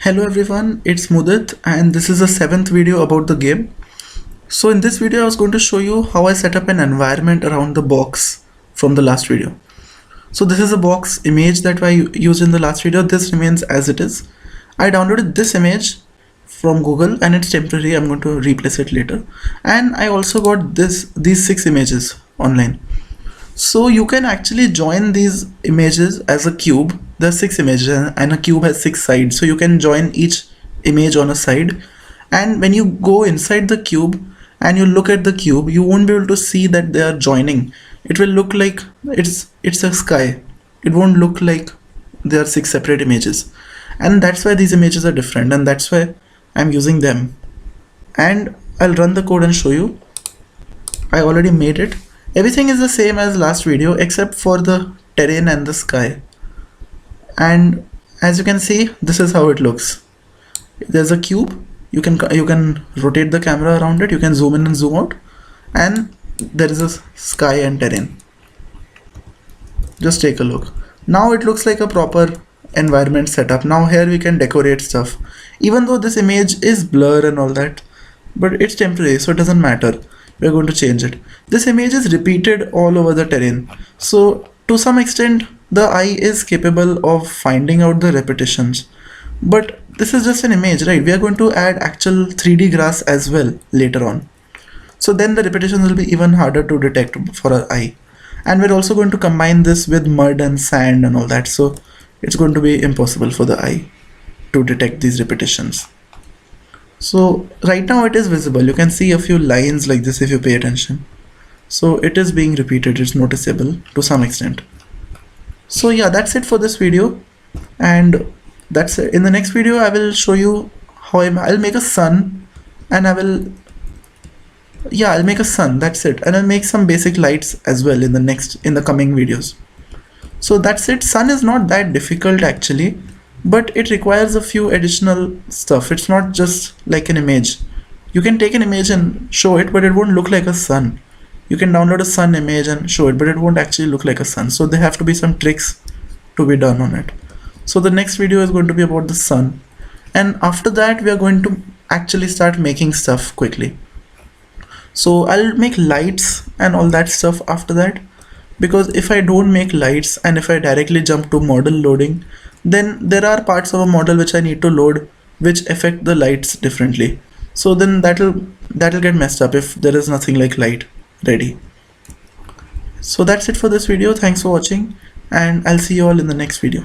Hello everyone, it's Mudit and this is the 7th video about the game. So in this video I was going to show you how I set up an environment around the box from the last video. So this is a box image that I used in the last video. This remains as it is. I downloaded this image from Google and it's temporary. I'm going to replace it later. And I also got these 6 images online. So you can actually join these images as a cube. There are 6 images and a cube has 6 sides. So you can join each image on a side. And when you go inside the cube and you look at the cube, you won't be able to see that they are joining. It will look like it's a sky. It won't look like there are 6 separate images. And that's why these images are different, and that's why I'm using them. And I'll run the code and show you. I already made it. Everything is the same as last video except for the terrain and the sky. And as you can see, this is how it looks. There's a cube. You can rotate the camera around it. You can zoom in and zoom out, and there is a sky and terrain. Just take a look. Now it looks like a proper environment setup. Now here we can decorate stuff. Even though this image is blur and all that, but it's temporary, so it doesn't matter. We're going to change it. This image is repeated all over the terrain. So to some extent, the eye is capable of finding out the repetitions. But this is just an image, right? We are going to add actual 3D grass as well later on. So then the repetitions will be even harder to detect for our eye. And we're also going to combine this with mud and sand and all that. So it's going to be impossible for the eye to detect these repetitions. So right now it is visible. You can see a few lines like this if you pay attention. So it is being repeated. It's noticeable to some extent. So yeah, that's it for this video. And that's it. In the next video, I will show you how I'll make a sun, and I'll make a sun. That's it. And I'll make some basic lights as well in the coming videos. So that's it. Sun is not that difficult actually, but it requires a few additional stuff. It's not just like an image. You can take an image and show it, but it won't look like a sun. You can download a sun image and show it, but it won't actually look like a sun. So there have to be some tricks to be done on it. So the next video is going to be about the sun. And after that, we are going to actually start making stuff quickly. So I'll make lights and all that stuff after that. Because if I don't make lights and if I directly jump to model loading, then there are parts of a model which I need to load which affect the lights differently. So then that'll get messed up if there is nothing like light ready. So that's it for this video. Thanks for watching, and I'll see you all in the next video.